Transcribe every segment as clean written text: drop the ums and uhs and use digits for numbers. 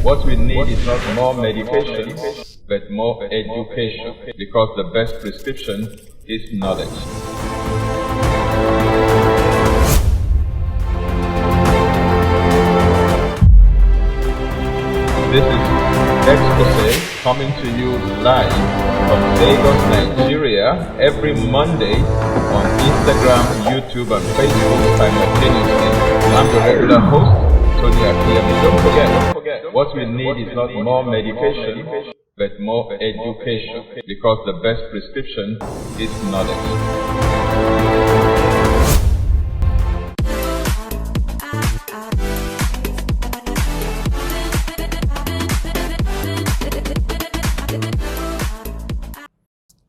What we need is not more medication, but more education, because the best prescription is knowledge. This is Exposé coming to you live from Lagos, Nigeria, every Monday on Instagram, YouTube, and Facebook simultaneously. I'm the regular host, Tony Akinyemi. Don't forget, what we need is not more medication, but more education, because the best prescription is knowledge.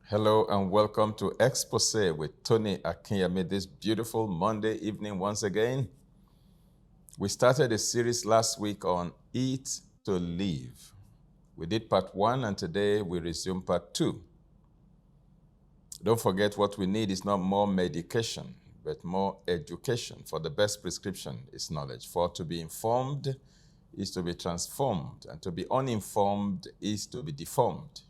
Hello and welcome to Exposé with Tony Akinyemi this beautiful Monday evening once again. We started a series last week on Eat to Live. We did part 1 and today we resume part 2. Don't forget, what we need is not more medication, but more education, for the best prescription is knowledge. For to be informed is to be transformed, and to be uninformed is to be deformed.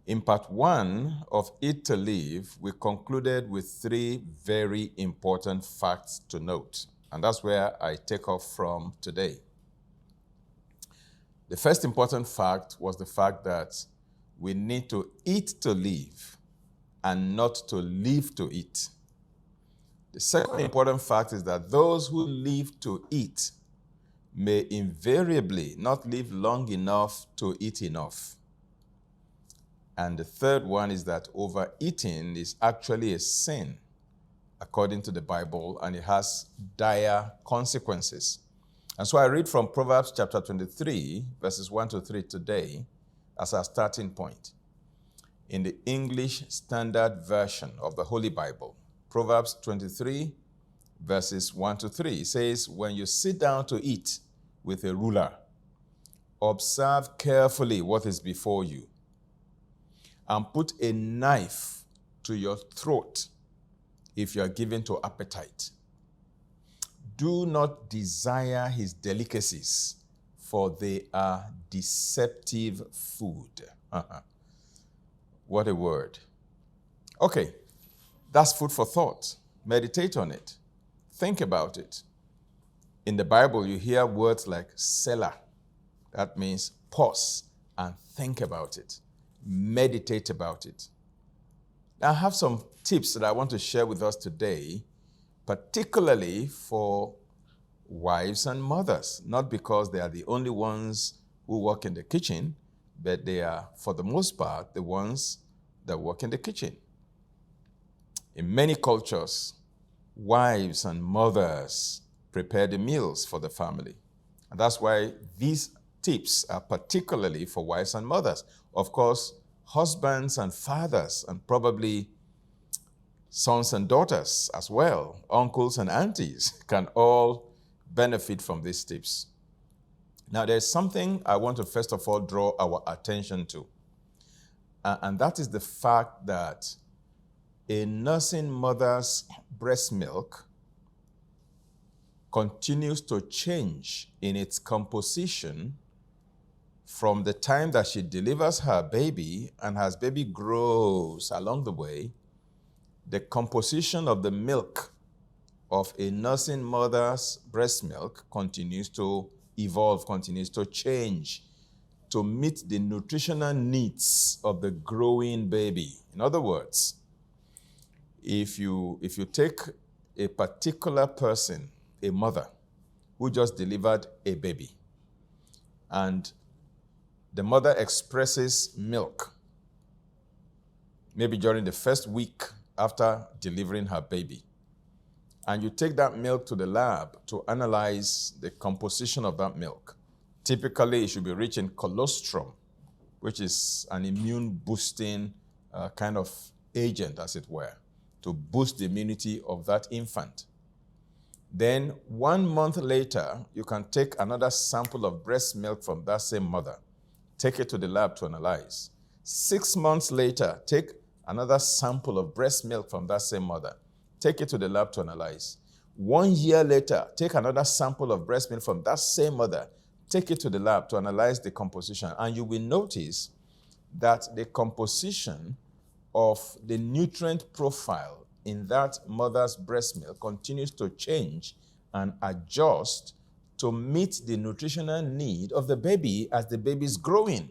In part 1 of Eat to Live, we concluded with 3 very important facts to note. And that's where I take off from today. The first important fact was the fact that we need to eat to live and not to live to eat. The second important fact is that those who live to eat may invariably not live long enough to eat enough. And the third one is that overeating is actually a sin, according to the Bible, and it has dire consequences. And so I read from Proverbs chapter 23, verses 1 to 3 today as our starting point. In the English Standard Version of the Holy Bible, Proverbs 23, verses 1 to 3, it says, "When you sit down to eat with a ruler, observe carefully what is before you, and put a knife to your throat if you are given to appetite. Do not desire his delicacies, for they are deceptive food." What a word. Okay, that's food for thought. Meditate on it. Think about it. In the Bible, you hear words like Selah. That means pause and think about it. Meditate about it. I have some tips that I want to share with us today, particularly for wives and mothers, not because they are the only ones who work in the kitchen, but they are, for the most part, the ones that work in the kitchen. In many cultures, wives and mothers prepare the meals for the family. And that's why these tips are particularly for wives and mothers. Of course, husbands and fathers, and probably sons and daughters as well, uncles and aunties, can all benefit from these tips. Now, there's something I want to first of all draw our attention to, and that is the fact that a nursing mother's breast milk continues to change in its composition from the time that she delivers her baby, and as baby grows along the way. The composition of the milk of a nursing mother's breast milk continues to evolve, continues to change to meet the nutritional needs of the growing baby. In other words, if you take a particular person, a mother, who just delivered a baby, and the mother expresses milk, maybe during the first week after delivering her baby, and you take that milk to the lab to analyze the composition of that milk. Typically, it should be rich in colostrum, which is an immune-boosting kind of agent, as it were, to boost the immunity of that infant. Then 1 month later, you can take another sample of breast milk from that same mother, take it to the lab to analyze. 6 months later, take another sample of breast milk from that same mother, take it to the lab to analyze. 1 year later, take another sample of breast milk from that same mother, take it to the lab to analyze the composition, and you will notice that the composition of the nutrient profile in that mother's breast milk continues to change and adjust to meet the nutritional need of the baby as the baby is growing.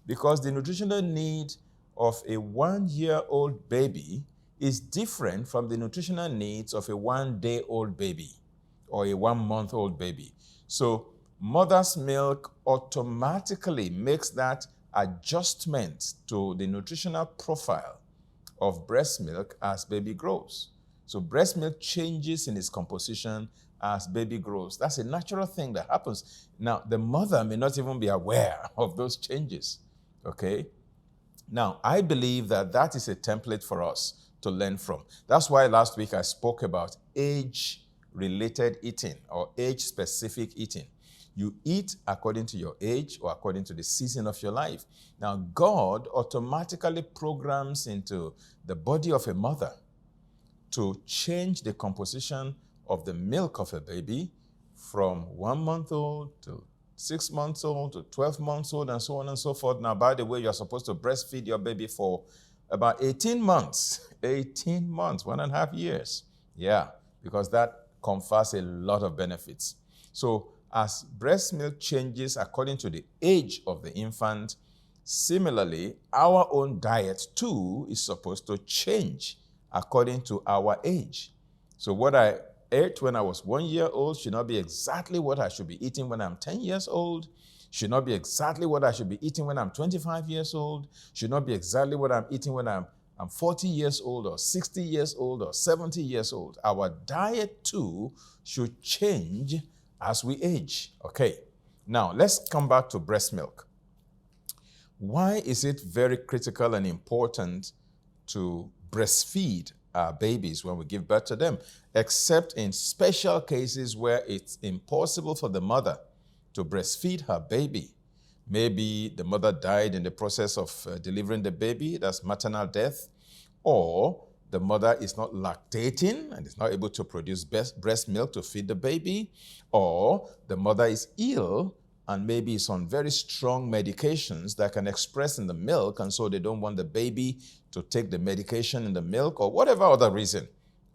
Because the nutritional need of a 1-year-old baby is different from the nutritional needs of a 1-day-old baby or a 1-month-old baby. So mother's milk automatically makes that adjustment to the nutritional profile of breast milk as baby grows. So breast milk changes in its composition as baby grows. That's a natural thing that happens. Now, the mother may not even be aware of those changes, okay? Now, I believe that that is a template for us to learn from. That's why last week I spoke about age-related eating or age-specific eating. You eat according to your age or according to the season of your life. Now, God automatically programs into the body of a mother to change the composition of the milk of a baby from 1 month old to 6 months old to 12 months old and so on and so forth. Now, by the way, you're supposed to breastfeed your baby for about 18 months. 18 months, 1.5 years. Yeah, because that confers a lot of benefits. So as breast milk changes according to the age of the infant, similarly, our own diet too is supposed to change according to our age. So what I ate when I was 1 year old should not be exactly what I should be eating when I'm 10 years old, should not be exactly what I should be eating when I'm 25 years old, should not be exactly what I'm eating when I'm 40 years old or 60 years old or 70 years old. Our diet too should change as we age. Okay, now let's come back to breast milk. Why is it very critical and important to breastfeed our babies when we give birth to them, except in special cases where it's impossible for the mother to breastfeed her baby? Maybe the mother died in the process of delivering the baby, that's maternal death, or the mother is not lactating and is not able to produce breast milk to feed the baby, or the mother is ill and maybe is on very strong medications that can express in the milk, and so they don't want the baby to take the medication in the milk, or whatever other reason,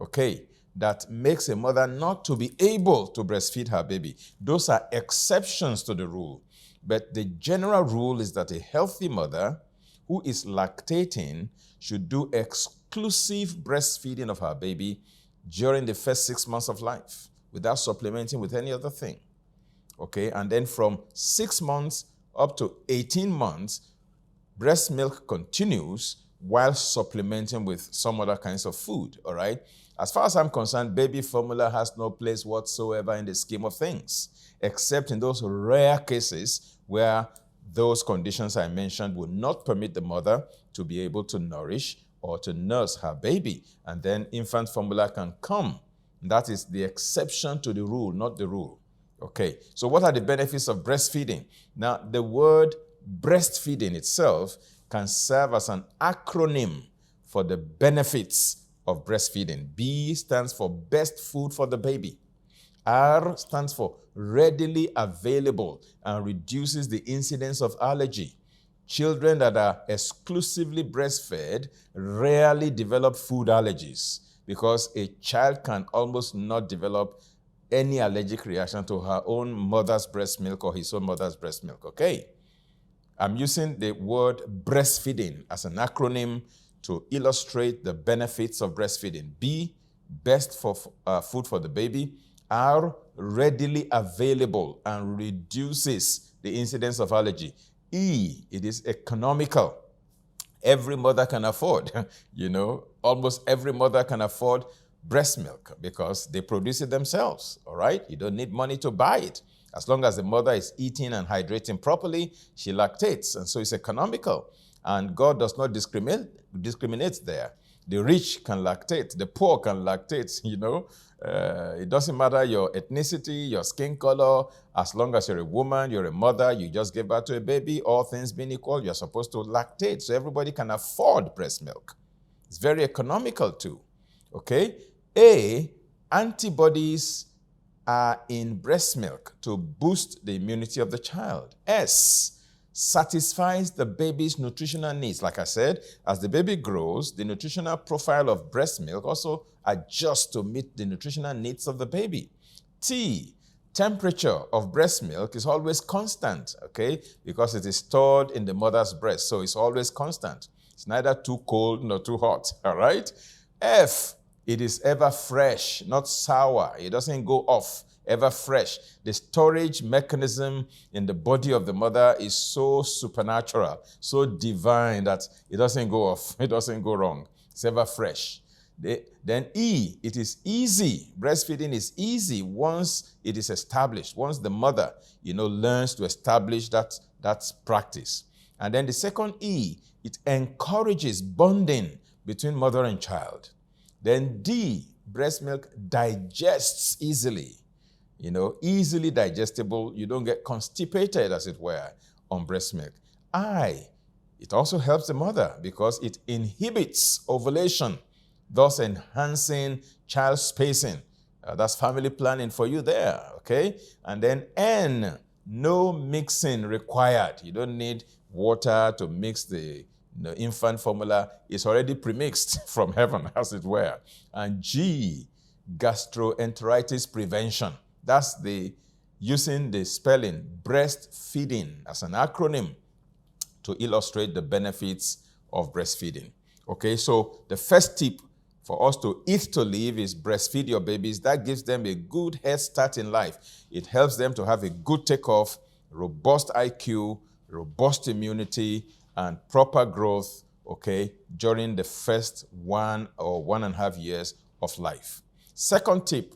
okay, that makes a mother not to be able to breastfeed her baby. Those are exceptions to the rule. But the general rule is that a healthy mother who is lactating should do exclusive breastfeeding of her baby during the first 6 months of life without supplementing with any other thing. Okay, and then from 6 months up to 18 months, breast milk continues while supplementing with some other kinds of food, all right? As far as I'm concerned, baby formula has no place whatsoever in the scheme of things, except in those rare cases where those conditions I mentioned would not permit the mother to be able to nourish or to nurse her baby, and then infant formula can come. That is the exception to the rule, not the rule. Okay, so what are the benefits of breastfeeding? Now, the word breastfeeding itself can serve as an acronym for the benefits of breastfeeding. B stands for best food for the baby. R stands for readily available and reduces the incidence of allergy. Children that are exclusively breastfed rarely develop food allergies because a child can almost not develop any allergic reaction to her own mother's breast milk or his own mother's breast milk, okay? I'm using the word breastfeeding as an acronym to illustrate the benefits of breastfeeding. B, best for food for the baby. R, readily available and reduces the incidence of allergy. E, it is economical. Every mother can afford, almost every mother can afford breast milk because they produce it themselves, all right? You don't need money to buy it. As long as the mother is eating and hydrating properly, she lactates, and so it's economical. And God does not discriminate there. The rich can lactate, the poor can lactate, It doesn't matter your ethnicity, your skin color, as long as you're a woman, you're a mother, you just gave birth to a baby, all things being equal, you're supposed to lactate. So everybody can afford breast milk. It's very economical too, okay? A, antibodies are in breast milk to boost the immunity of the child. S, satisfies the baby's nutritional needs. Like I said, as the baby grows, the nutritional profile of breast milk also adjusts to meet the nutritional needs of the baby. T, temperature of breast milk is always constant, okay, because it is stored in the mother's breast, so it's always constant. It's neither too cold nor too hot, all right? F, it is ever fresh, not sour. It doesn't go off, ever fresh. The storage mechanism in the body of the mother is so supernatural, so divine that it doesn't go off, it doesn't go wrong. It's ever fresh. Then E, it is easy. Breastfeeding is easy once it is established, once the mother, learns to establish that practice. And then the second E, it encourages bonding between mother and child. Then D, breast milk digests easily, easily digestible. You don't get constipated, as it were, on breast milk. I, it also helps the mother because it inhibits ovulation, thus enhancing child spacing. That's family planning for you there, okay? And then N, no mixing required. You don't need water to mix the infant formula. It's already premixed from heaven, as it were. And G, gastroenteritis prevention. That's using the spelling breastfeeding as an acronym to illustrate the benefits of breastfeeding. Okay, so the first tip for us to eat to live is breastfeed your babies. That gives them a good head start in life. It helps them to have a good takeoff, robust IQ, robust immunity, and proper growth, okay, during the first 1 or 1.5 years of life. Second tip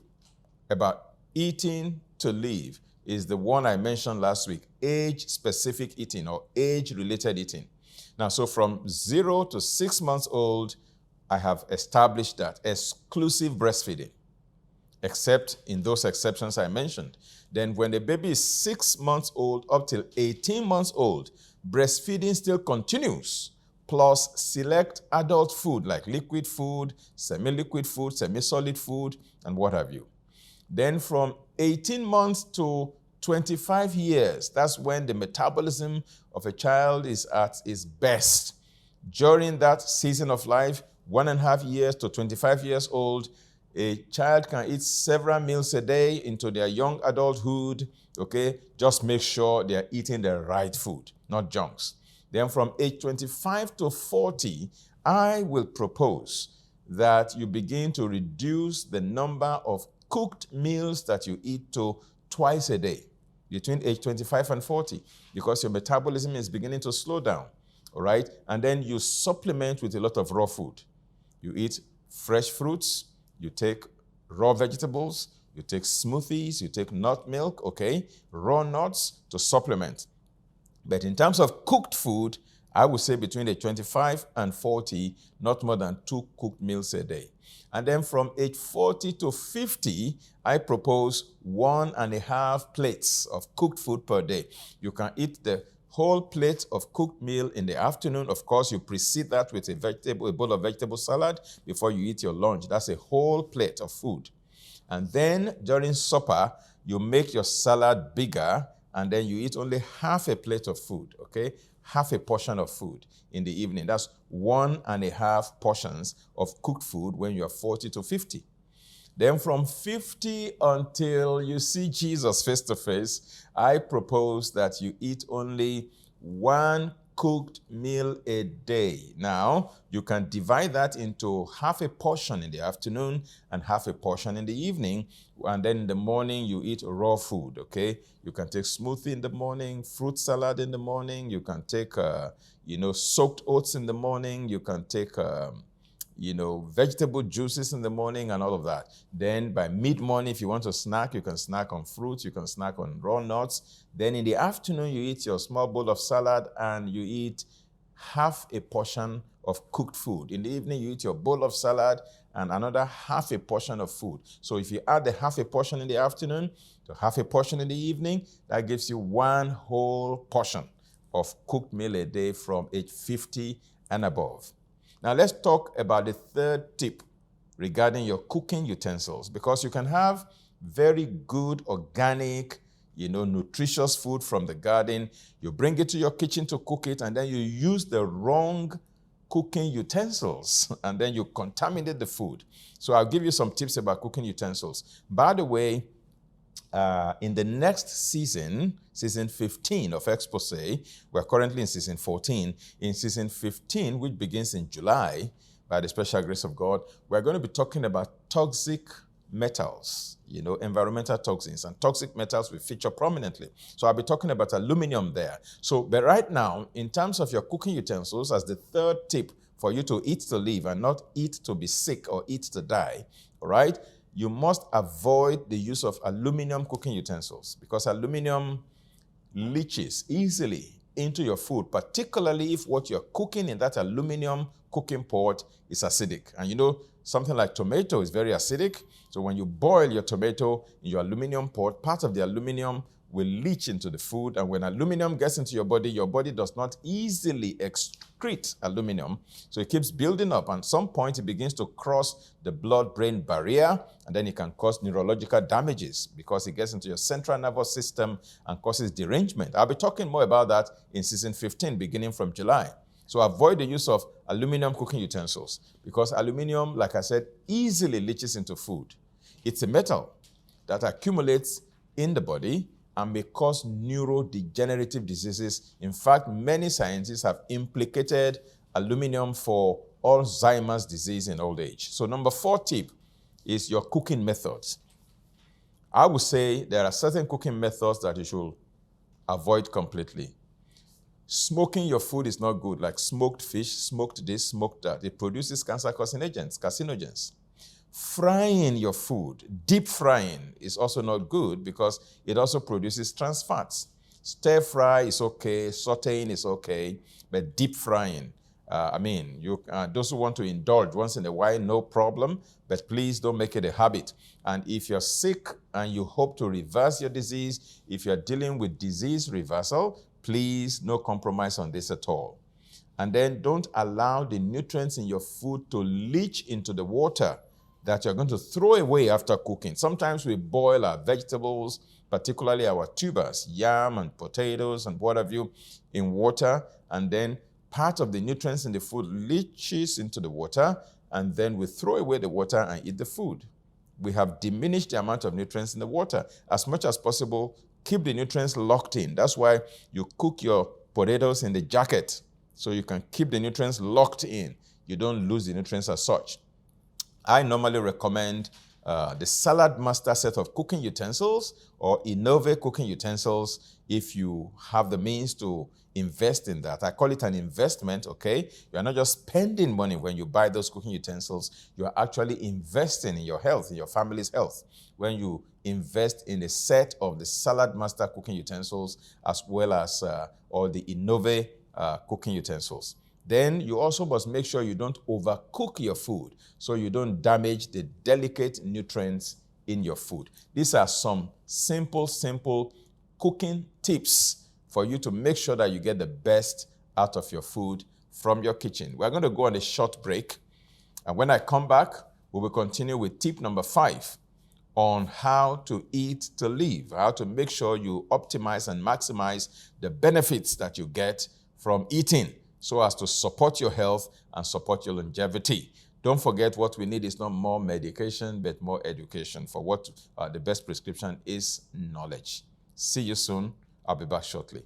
about eating to live is the one I mentioned last week, age-specific eating or age-related eating. Now, so from 0 to 6 months old, I have established that exclusive breastfeeding, except in those exceptions I mentioned. Then when the baby is 6 months old up till 18 months old, breastfeeding still continues, plus select adult food like liquid food, semi-liquid food, semi-solid food, and what have you. Then from 18 months to 25 years, that's when the metabolism of a child is at its best. During that season of life, 1.5 years to 25 years old, a child can eat several meals a day into their young adulthood, okay? Just make sure they're eating the right food, not junks. Then from age 25 to 40, I will propose that you begin to reduce the number of cooked meals that you eat to twice a day between age 25 and 40 because your metabolism is beginning to slow down, all right? And then you supplement with a lot of raw food. You eat fresh fruits, you take raw vegetables, you take smoothies, you take nut milk, okay? Raw nuts to supplement. But in terms of cooked food, I would say between age 25 and 40, not more than 2 cooked meals a day. And then from age 40 to 50, I propose 1.5 plates of cooked food per day. You can eat the whole plate of cooked meal in the afternoon. Of course, you precede that with a bowl of vegetable salad before you eat your lunch. That's a whole plate of food. And then during supper, you make your salad bigger, and then you eat only half a plate of food, okay? Half a portion of food in the evening. That's 1.5 portions of cooked food when you are 40 to 50. Then from 50 until you see Jesus face to face, I propose that you eat only 1 cooked meal a day. Now, you can divide that into half a portion in the afternoon and half a portion in the evening. And then in the morning, you eat raw food, okay? You can take smoothie in the morning, fruit salad in the morning. You can take, soaked oats in the morning. You can take, vegetable juices in the morning and all of that. Then by mid-morning, if you want to snack, you can snack on fruits, you can snack on raw nuts. Then in the afternoon, you eat your small bowl of salad and you eat half a portion of cooked food. In the evening, you eat your bowl of salad and another half a portion of food. So if you add the half a portion in the afternoon to half a portion in the evening, that gives you 1 whole portion of cooked meal a day from age 50 and above. Now let's talk about the third tip regarding your cooking utensils, because you can have very good, organic, nutritious food from the garden. You bring it to your kitchen to cook it, and then you use the wrong cooking utensils, and then you contaminate the food. So I'll give you some tips about cooking utensils. By the way, in the next season 15 of Exposé, we're currently in season 14. In season 15, which begins in July, by the special grace of God, we're going to be talking about toxic metals, environmental toxins, and toxic metals will feature prominently. So I'll be talking about aluminum there. But right now, in terms of your cooking utensils, as the third tip for you to eat to live and not eat to be sick or eat to die, all right, you must avoid the use of aluminum cooking utensils because aluminum leaches easily into your food, particularly if what you're cooking in that aluminum cooking pot is acidic. And something like tomato is very acidic. So when you boil your tomato in your aluminum pot, part of the aluminum will leach into the food. And when aluminum gets into your body does not easily excrete aluminum. So it keeps building up. And at some point, it begins to cross the blood-brain barrier. And then it can cause neurological damages because it gets into your central nervous system and causes derangement. I'll be talking more about that in season 15, beginning from July. So avoid the use of aluminum cooking utensils because aluminum, like I said, easily leaches into food. It's a metal that accumulates in the body and may cause neurodegenerative diseases. In fact, many scientists have implicated aluminum for Alzheimer's disease in old age. So number 4 tip is your cooking methods. I would say there are certain cooking methods that you should avoid completely. Smoking your food is not good, like smoked fish, smoked this, smoked that. It produces cancer-causing agents, carcinogens. Frying your food, deep frying, is also not good because it also produces trans fats. Stir fry is okay, sauteing is okay, but deep frying, those who want to indulge once in a while, no problem, but please don't make it a habit. And if you're sick and you hope to reverse your disease, if you're dealing with disease reversal, please, no compromise on this at all. And then don't allow the nutrients in your food to leach into the water that you're going to throw away after cooking. Sometimes we boil our vegetables, particularly our tubers, yam and potatoes and what have you, in water, and then part of the nutrients in the food leaches into the water, and then we throw away the water and eat the food. We have diminished the amount of nutrients in the water. As much as possible, keep the nutrients locked in. That's why you cook your potatoes in the jacket, so you can keep the nutrients locked in. You don't lose the nutrients as such. I normally recommend the Salad Master set of cooking utensils or Innove cooking utensils if you have the means to invest in that. I call it an investment, okay? You're not just spending money when you buy those cooking utensils. You're actually investing in your health, in your family's health, when you invest in a set of the Salad Master cooking utensils as well as all the Innove cooking utensils. Then you also must make sure you don't overcook your food so you don't damage the delicate nutrients in your food. These are some simple cooking tips for you to make sure that you get the best out of your food from your kitchen. We're going to go on a short break. And when I come back, we will continue with tip number 5 on how to eat to live, how to make sure you optimize and maximize the benefits that you get from eating, so as to support your health and support your longevity. Don't forget, what we need is not more medication, but more education. For what the best prescription is knowledge. See you soon. I'll be back shortly.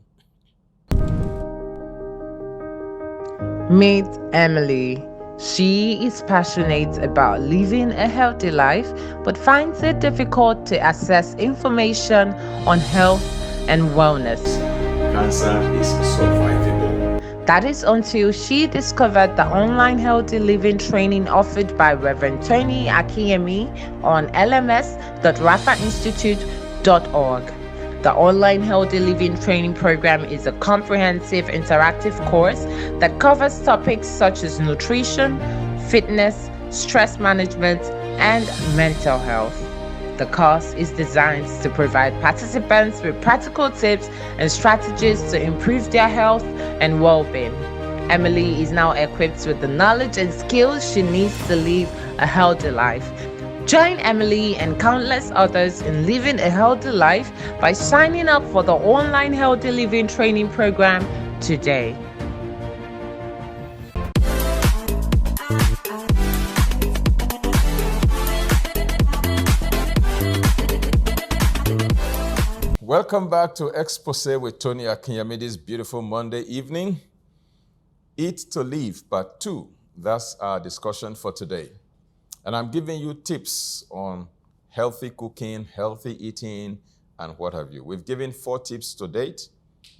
Meet Emily. She is passionate about living a healthy life, but finds it difficult to access information on health and wellness. Cancer is survivable. That is until she discovered the online healthy living training offered by Reverend Tony Akinyemi on lms.rafainstitute.org. The online healthy living training program is a comprehensive interactive course that covers topics such as nutrition, fitness, stress management, and mental health. The course is designed to provide participants with practical tips and strategies to improve their health and well-being. Emily is now equipped with the knowledge and skills she needs to live a healthy life. Join Emily and countless others in living a healthy life by signing up for the online healthy living training program today. Welcome back to Exposé with Tony Akinyemi this beautiful Monday evening. Eat to Live, Part 2. That's our discussion for today. And I'm giving you tips on healthy cooking, healthy eating, and what have you. We've given 4 tips to date.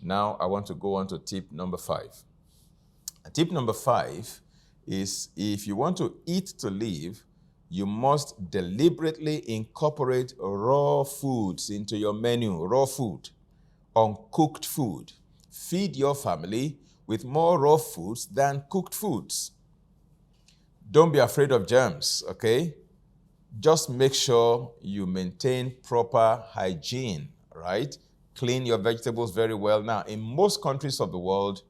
Now I want to go on to tip number 5. And tip number 5 is if you want to eat to live, you must deliberately incorporate raw foods into your menu, raw food, uncooked food. Feed your family with more raw foods than cooked foods. Don't be afraid of germs, okay? Just make sure you maintain proper hygiene, right? Clean your vegetables very well. Now, in most countries of the world,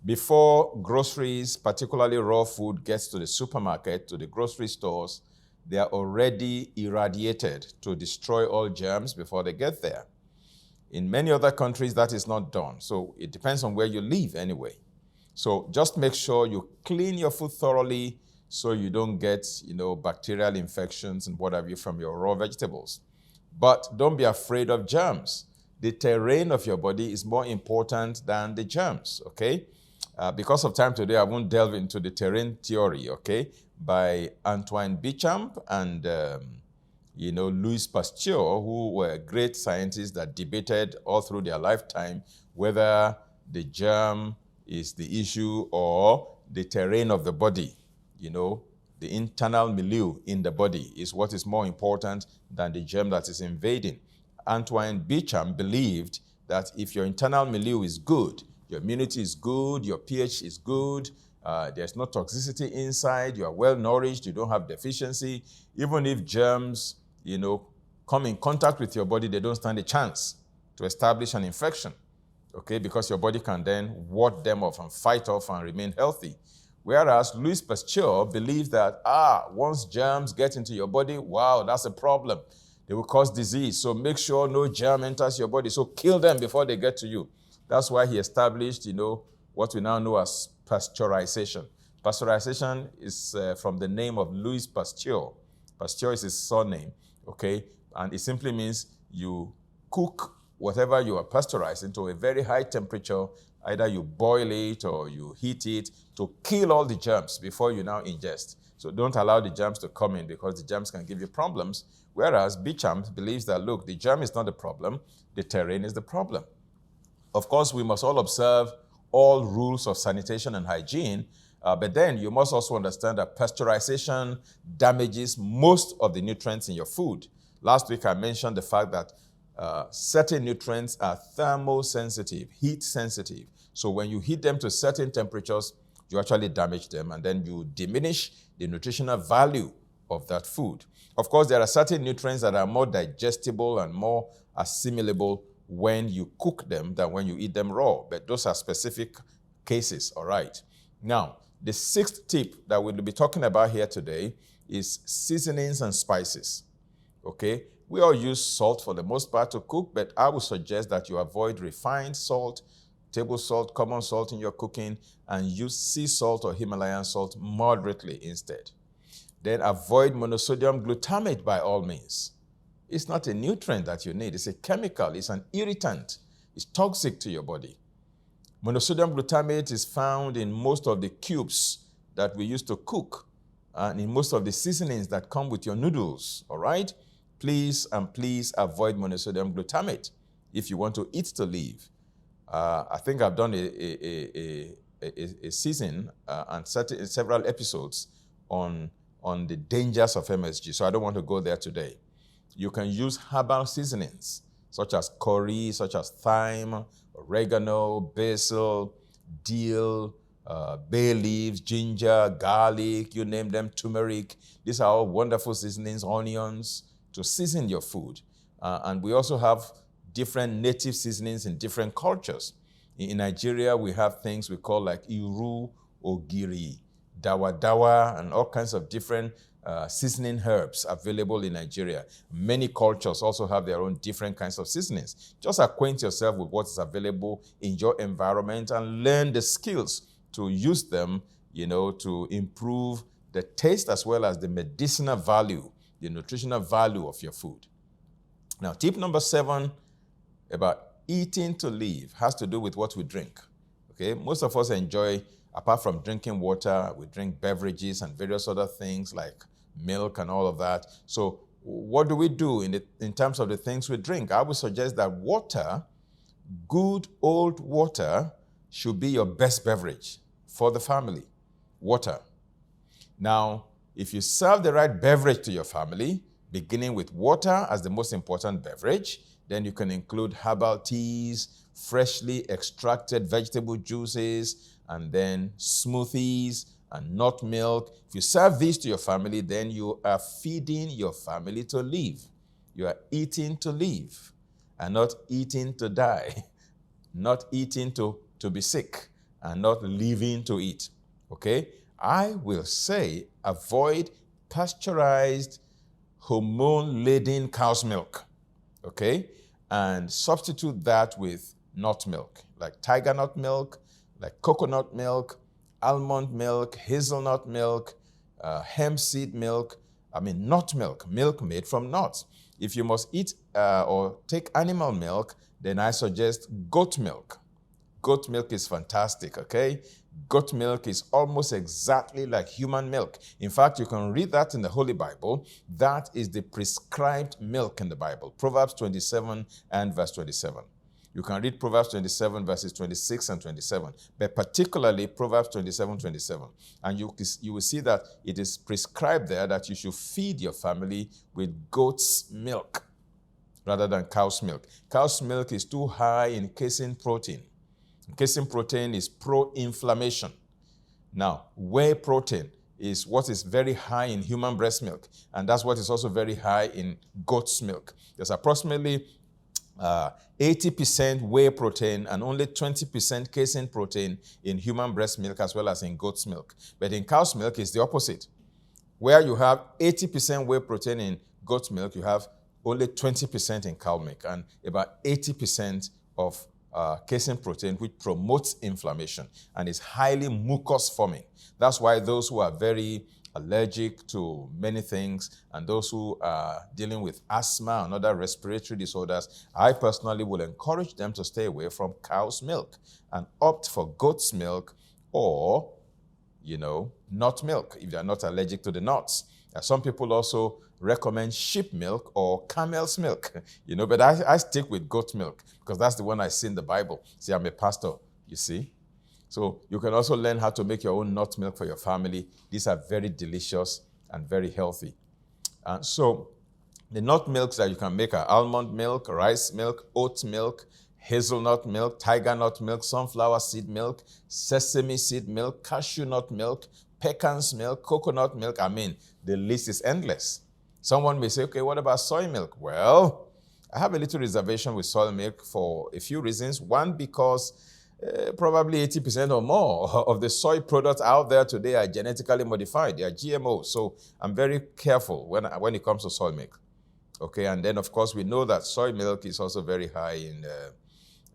before groceries, particularly raw food, gets to the supermarket, to the grocery stores, they are already irradiated to destroy all germs before they get there. In many other countries, that is not done. So it depends on where you live anyway. So just make sure you clean your food thoroughly so you don't get, bacterial infections and what have you from your raw vegetables. But don't be afraid of germs. The terrain of your body is more important than the germs, okay? Because of time today, I won't delve into the terrain theory, okay, by Antoine Béchamp and, Louis Pasteur, who were great scientists that debated all through their lifetime whether the germ is the issue or the terrain of the body. The internal milieu in the body is what is more important than the germ that is invading. Antoine Béchamp believed that if your internal milieu is good, your immunity is good, your pH is good, there's no toxicity inside, you are well nourished, you don't have deficiency. Even if germs, come in contact with your body, they don't stand a chance to establish an infection, okay? Because your body can then ward them off and fight off and remain healthy. Whereas Louis Pasteur believes that, once germs get into your body, wow, that's a problem. They will cause disease. So make sure no germ enters your body. So kill them before they get to you. That's why he established, what we now know as pasteurization. Pasteurization is from the name of Louis Pasteur. Pasteur is his surname, okay? And it simply means you cook whatever you are pasteurizing to a very high temperature. Either you boil it or you heat it to kill all the germs before you now ingest. So don't allow the germs to come in because the germs can give you problems. Whereas Béchamp believes that, look, the germ is not the problem, the terrain is the problem. Of course, we must all observe all rules of sanitation and hygiene, but then you must also understand that pasteurization damages most of the nutrients in your food. Last week, I mentioned the fact that certain nutrients are thermosensitive, heat sensitive. So when you heat them to certain temperatures, you actually damage them and then you diminish the nutritional value of that food. Of course, there are certain nutrients that are more digestible and more assimilable when you cook them than when you eat them raw, but those are specific cases, all right? Now, the 6th tip that we'll be talking about here today is seasonings and spices, okay? We all use salt for the most part to cook, but I would suggest that you avoid refined salt, table salt, common salt in your cooking, and use sea salt or Himalayan salt moderately instead. Then avoid monosodium glutamate by all means. It's not a nutrient that you need. It's a chemical. It's an irritant. It's toxic to your body. Monosodium glutamate is found in most of the cubes that we use to cook and in most of the seasonings that come with your noodles, all right? Please avoid monosodium glutamate if you want to eat to live. I think I've done a season and several episodes on the dangers of MSG, so I don't want to go there today. You can use herbal seasonings, such as curry, such as thyme, oregano, basil, dill, bay leaves, ginger, garlic, you name them, turmeric. These are all wonderful seasonings, onions, to season your food. And we also have different native seasonings in different cultures. In Nigeria, we have things we call like iru, ogiri, dawa dawa, and all kinds of different seasoning herbs available in Nigeria. Many cultures also have their own different kinds of seasonings. Just acquaint yourself with what is available in your environment and learn the skills to use them, to improve the taste as well as the medicinal value, the nutritional value of your food. Now, tip number 7 about eating to live has to do with what we drink. Okay, most of us enjoy, apart from drinking water, we drink beverages and various other things like milk and all of that. So what do we do in terms of the things we drink? I would suggest that water, good old water, should be your best beverage for the family. Water. Now, if you serve the right beverage to your family, beginning with water as the most important beverage, then you can include herbal teas, freshly extracted vegetable juices, and then smoothies and nut milk. If you serve these to your family, then you are feeding your family to live. You are eating to live and not eating to die, not eating to be sick and not living to eat. Okay? I will say avoid pasteurized, hormone-laden cow's milk. Okay? And substitute that with nut milk, like tiger nut milk, like coconut milk, almond milk, hazelnut milk, hemp seed milk, nut milk, milk made from nuts. If you must eat or take animal milk, then I suggest goat milk. Goat milk is fantastic, okay? Goat milk is almost exactly like human milk. In fact, you can read that in the Holy Bible. That is the prescribed milk in the Bible. Proverbs 27 and verse 27. You can read Proverbs 27 verses 26 and 27, but particularly Proverbs 27, 27. And you will see that it is prescribed there that you should feed your family with goat's milk rather than cow's milk. Cow's milk is too high in casein protein. Casein protein is pro-inflammation. Now, whey protein is what is very high in human breast milk, and that's what is also very high in goat's milk. There's approximately 80% whey protein and only 20% casein protein in human breast milk as well as in goat's milk. But in cow's milk, it's the opposite. Where you have 80% whey protein in goat's milk, you have only 20% in cow milk and about 80% of casein protein, which promotes inflammation and is highly mucus forming. That's why those who are very allergic to many things and those who are dealing with asthma and other respiratory disorders, I personally will encourage them to stay away from cow's milk and opt for goat's milk or, nut milk if they are not allergic to the nuts. Some people also recommend sheep milk or camel's milk, but I stick with goat milk because that's the one I see in the Bible. See, I'm a pastor, you see. So you can also learn how to make your own nut milk for your family. These are very delicious and very healthy. So the nut milks that you can make are almond milk, rice milk, oat milk, hazelnut milk, tiger nut milk, sunflower seed milk, sesame seed milk, cashew nut milk, pecan's milk, coconut milk. The list is endless. Someone may say, okay, what about soy milk? Well, I have a little reservation with soy milk for a few reasons. One, because probably 80% or more of the soy products out there today are genetically modified. They are GMO. So I'm very careful when it comes to soy milk. Okay, and then of course we know that soy milk is also very high in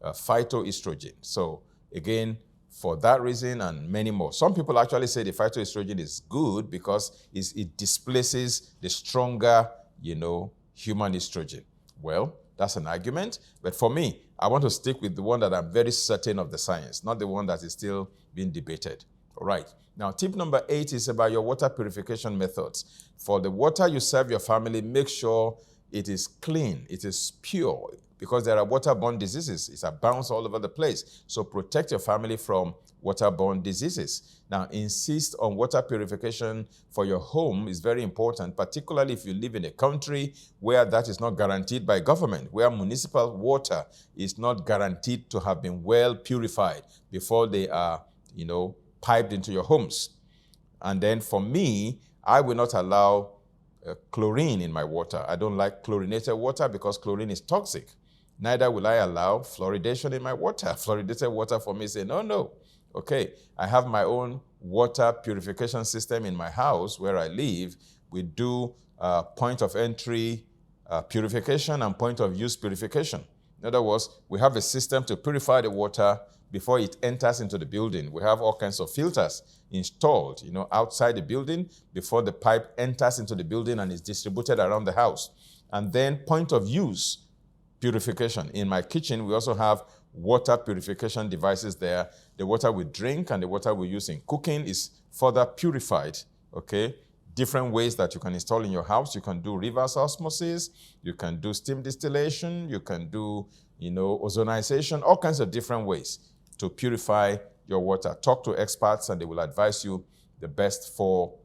phytoestrogen. So again, for that reason and many more. Some people actually say the phytoestrogen is good because it displaces the stronger, human estrogen. Well, that's an argument. But for me, I want to stick with the one that I'm very certain of the science, not the one that is still being debated. All right. Now, tip number 8 is about your water purification methods. For the water you serve your family, make sure it is clean, it is pure, because there are waterborne diseases. It abounds all over the place. So protect your family from waterborne diseases. Now, insist on water purification for your home is very important, particularly if you live in a country where that is not guaranteed by government, where municipal water is not guaranteed to have been well purified before they are, piped into your homes. And then for me, I will not allow chlorine in my water. I don't like chlorinated water because chlorine is toxic. Neither will I allow fluoridation in my water. Fluoridated water for me say, no. Okay, I have my own water purification system in my house where I live, We do point of entry purification and point of use purification. In other words, we have a system to purify the water before it enters into the building. We have all kinds of filters installed, outside the building before the pipe enters into the building and is distributed around the house. And then point of use purification. In my kitchen, we also have water purification devices there. The water we drink and the water we use in cooking is further purified, okay? Different ways that you can install in your house. You can do reverse osmosis, you can do steam distillation, you can do, ozonization, all kinds of different ways to purify your water. Talk to experts and they will advise you the best for,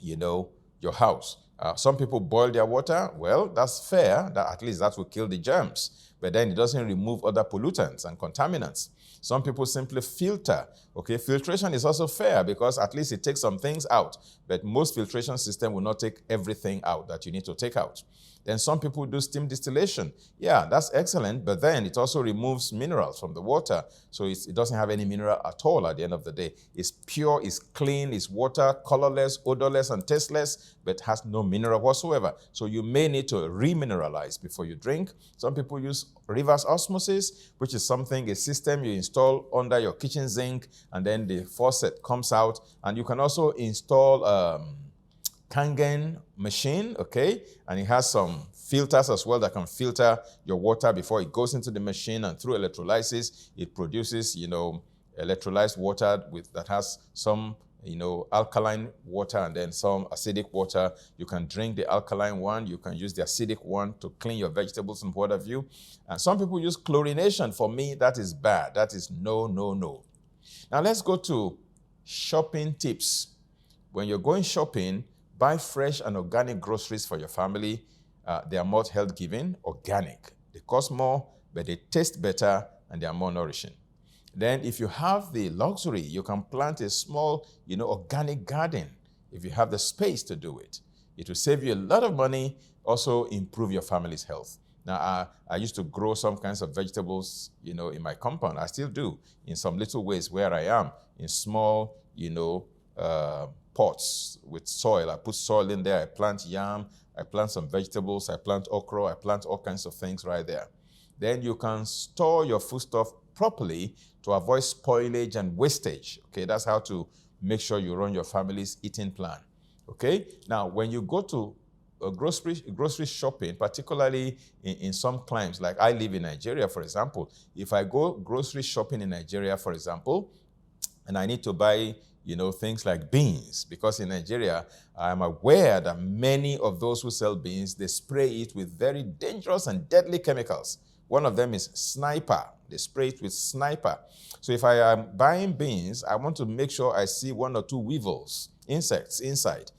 your house. Some people boil their water. Well, that's fair. That at least that will kill the germs. But then it doesn't remove other pollutants and contaminants. Some people simply filter. Okay, filtration is also fair because at least it takes some things out. But most filtration system will not take everything out that you need to take out. Then some people do steam distillation. Yeah, that's excellent, but then it also removes minerals from the water. So it doesn't have any mineral at all at the end of the day. It's pure, it's clean, it's water, colorless, odorless, and tasteless, but has no mineral whatsoever. So you may need to remineralize before you drink. Some people use reverse osmosis, which is a system you install under your kitchen sink, and then the faucet comes out. And you can also install Kangen machine, okay? And it has some filters as well that can filter your water before it goes into the machine, and through electrolysis, it produces, electrolyzed water that has some, alkaline water and then some acidic water. You can drink the alkaline one, you can use the acidic one to clean your vegetables and what have you. And some people use chlorination. For me, that is bad. That is no. Now let's go to shopping tips. When you're going shopping, buy fresh and organic groceries for your family. They are more health-giving, organic. They cost more, but they taste better, and they are more nourishing. Then if you have the luxury, you can plant a small, organic garden if you have the space to do it. It will save you a lot of money, also improve your family's health. Now, I used to grow some kinds of vegetables, in my compound. I still do in some little ways where I am, in small, pots with soil. I put soil in there. I plant yam. I plant some vegetables. I plant okra. I plant all kinds of things right there. Then you can store your foodstuff properly to avoid spoilage and wastage. Okay, that's how to make sure you run your family's eating plan. Okay, now when you go to grocery shopping, particularly in some climes, like I live in Nigeria, for example, if I go grocery shopping in Nigeria, for example, and I need to buy things like beans, because in Nigeria, I'm aware that many of those who sell beans, they spray it with very dangerous and deadly chemicals. One of them is sniper. They spray it with sniper. So if I am buying beans, I want to make sure I see 1 or 2 weevils, insects inside,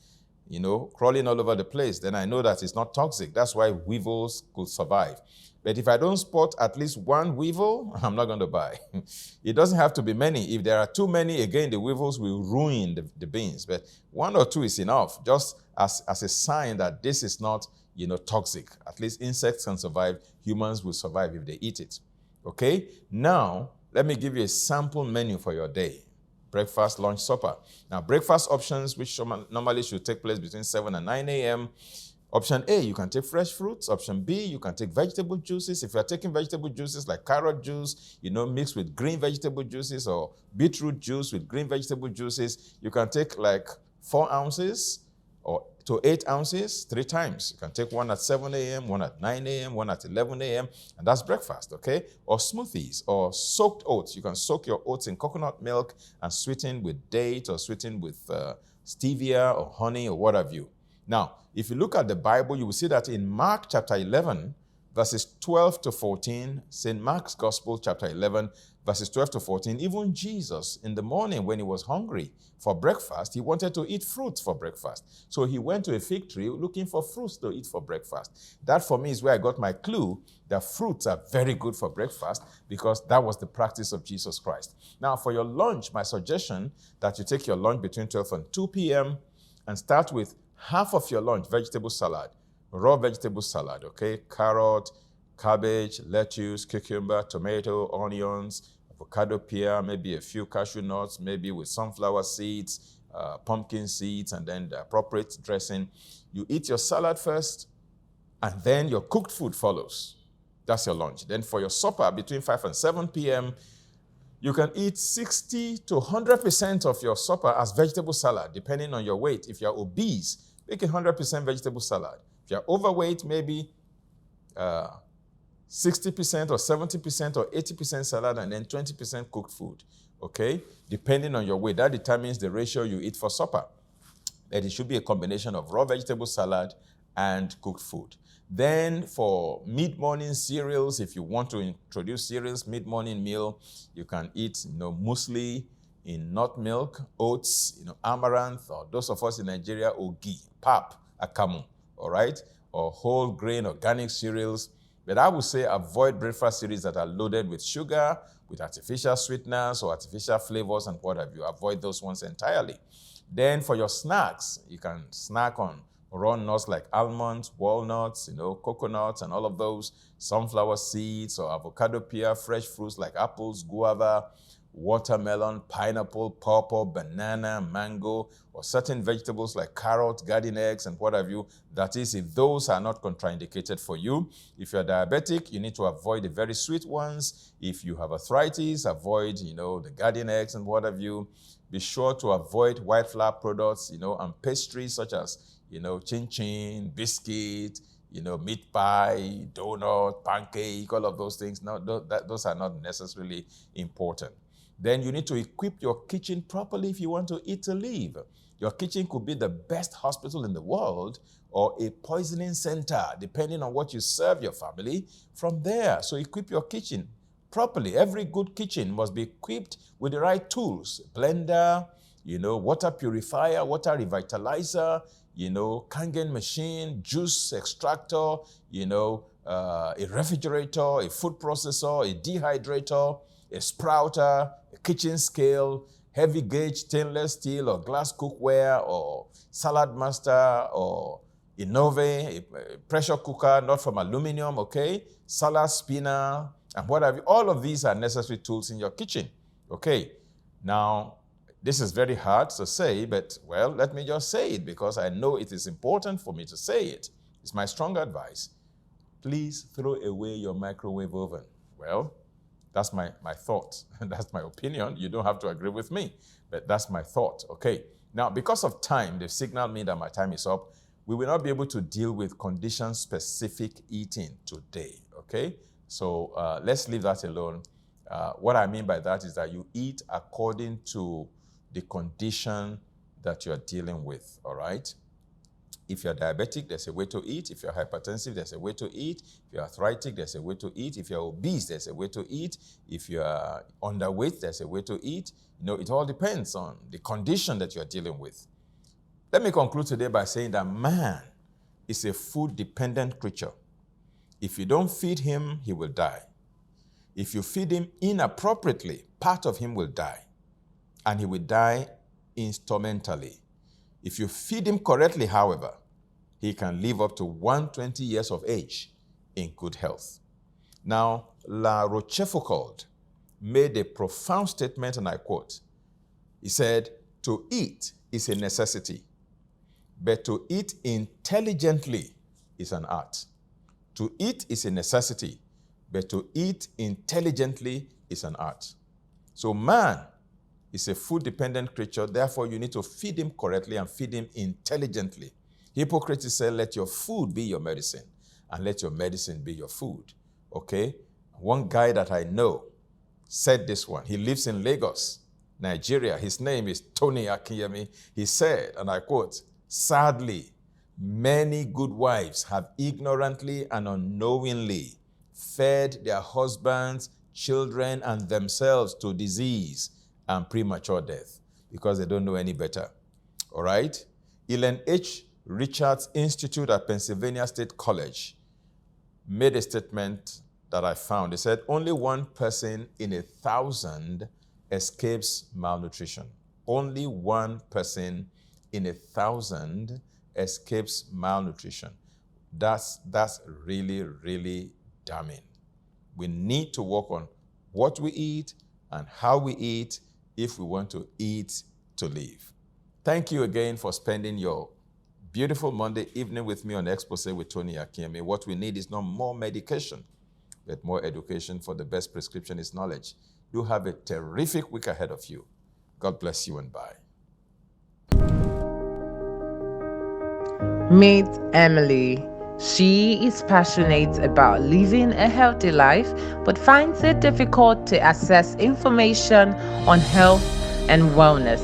crawling all over the place. Then I know that it's not toxic. That's why weevils could survive. But if I don't spot at least 1 weevil, I'm not going to buy. It doesn't have to be many. If there are too many, again, the weevils will ruin the beans. But 1 or 2 is enough, just as a sign that this is not, toxic. At least insects can survive. Humans will survive if they eat it. Okay? Now, let me give you a sample menu for your day. Breakfast, lunch, supper. Now, breakfast options, which normally should take place between 7 and 9 a.m., Option A, you can take fresh fruits. Option B, you can take vegetable juices. If you're taking vegetable juices like carrot juice, mixed with green vegetable juices, or beetroot juice with green vegetable juices, you can take like 4 ounces to 8 ounces 3 times. You can take one at 7 a.m., one at 9 a.m., one at 11 a.m., and that's breakfast, okay? Or smoothies or soaked oats. You can soak your oats in coconut milk and sweeten with date or sweeten with stevia or honey or what have you. Now, if you look at the Bible, you will see that in Mark chapter 11, verses 12 to 14, St. Mark's Gospel chapter 11, verses 12 to 14, even Jesus in the morning when he was hungry for breakfast, he wanted to eat fruits for breakfast. So he went to a fig tree looking for fruits to eat for breakfast. That for me is where I got my clue that fruits are very good for breakfast, because that was the practice of Jesus Christ. Now for your lunch, my suggestion that you take your lunch between 12 and 2 p.m. and start with half of your lunch, vegetable salad, raw vegetable salad, okay? Carrot, cabbage, lettuce, cucumber, tomato, onions, avocado pear, maybe a few cashew nuts, maybe with sunflower seeds, pumpkin seeds, and then the appropriate dressing. You eat your salad first, and then your cooked food follows. That's your lunch. Then for your supper, between 5 and 7 p.m., you can eat 60 to 100% of your supper as vegetable salad, depending on your weight. If you're obese, make it 100% vegetable salad. If you're overweight, maybe 60% or 70% or 80% salad, and then 20% cooked food, okay? Depending on your weight, that determines the ratio you eat for supper. But it should be a combination of raw vegetable salad and cooked food. Then for mid-morning cereals, if you want to introduce cereals, mid-morning meal, you can eat, muesli in nut milk, oats, amaranth, or those of us in Nigeria, ogi, pap, akamu, all right? Or whole grain organic cereals. But I would say avoid breakfast cereals that are loaded with sugar, with artificial sweeteners or artificial flavors and what have you. Avoid those ones entirely. Then for your snacks, you can snack on raw nuts like almonds, walnuts, coconuts, and all of those, sunflower seeds or avocado pear, fresh fruits like apples, guava, watermelon, pineapple, pawpaw, banana, mango, or certain vegetables like carrot, garden eggs, and what have you. That is, if those are not contraindicated for you. If you're diabetic, you need to avoid the very sweet ones. If you have arthritis, avoid, the garden eggs and what have you. Be sure to avoid white flour products, and pastries such as, chin-chin, biscuit, meat pie, donut, pancake, all of those things. No, those are not necessarily important. Then you need to equip your kitchen properly if you want to eat to live. Your kitchen could be the best hospital in the world or a poisoning center, depending on what you serve your family from there. So equip your kitchen properly. Every good kitchen must be equipped with the right tools: blender, water purifier, water revitalizer, Kangen machine, juice extractor, a refrigerator, a food processor, a dehydrator, a sprouter, a kitchen scale, heavy gauge stainless steel or glass cookware, or salad master, or Innove, a pressure cooker, not from aluminum, okay? Salad spinner, and what have you. All of these are necessary tools in your kitchen, okay? Now, this is very hard to say, but, well, let me just say it because I know it is important for me to say it. It's my strong advice. Please throw away your microwave oven. Well, that's my thought. That's my opinion. You don't have to agree with me, but that's my thought, okay? Now, because of time, they've signaled me that my time is up. We will not be able to deal with condition-specific eating today, okay? So let's leave that alone. What I mean by that is that you eat according to the condition that you're dealing with, all right? If you're diabetic, there's a way to eat. If you're hypertensive, there's a way to eat. If you're arthritic, there's a way to eat. If you're obese, there's a way to eat. If you're underweight, there's a way to eat. It all depends on the condition that you're dealing with. Let me conclude today by saying that man is a food-dependent creature. If you don't feed him, he will die. If you feed him inappropriately, part of him will die, and he will die instrumentally. If you feed him correctly, however, he can live up to 120 years of age in good health. Now, La Rochefoucauld made a profound statement, and I quote. He said, "To eat is a necessity, but to eat intelligently is an art." To eat is a necessity, but to eat intelligently is an art. So man is a food-dependent creature. Therefore, you need to feed him correctly and feed him intelligently. Hippocrates said, "Let your food be your medicine, and let your medicine be your food." Okay? One guy that I know said this one. He lives in Lagos, Nigeria. His name is Tony Akinyemi. He said, and I quote, "Sadly, many good wives have ignorantly and unknowingly fed their husbands, children, and themselves to disease and premature death because they don't know any better." All right? Ellen H. Richards Institute at Pennsylvania State College made a statement that I found. They said, only one person in 1,000 escapes malnutrition. Only one person in 1,000 escapes malnutrition. That's really, really damning. We need to work on what we eat and how we eat if we want to eat to live. Thank you again for spending your beautiful Monday evening with me on Exposé with Tony Akinyemi. What we need is not more medication, but more education, for the best prescription is knowledge. Do have a terrific week ahead of you. God bless you and bye. Meet Emily. She is passionate about living a healthy life, but finds it difficult to access information on health and wellness.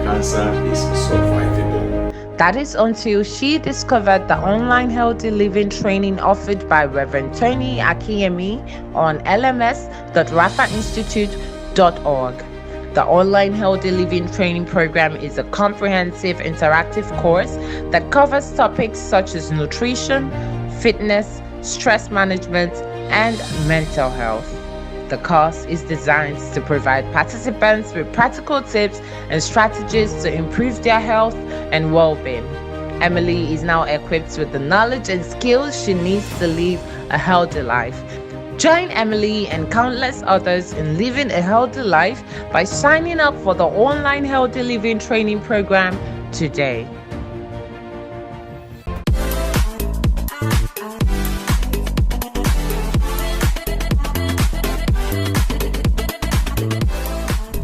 Cancer is survivable. That is until she discovered the online healthy living training offered by Reverend Tony Akinyemi on lms.rafainstitute.org. The online healthy living training program is a comprehensive interactive course that covers topics such as nutrition, fitness, stress management, and mental health. The course is designed to provide participants with practical tips and strategies to improve their health and well-being. Emily is now equipped with the knowledge and skills she needs to live a healthy life. Join Emily and countless others in living a healthy life by signing up for the online healthy living training program today.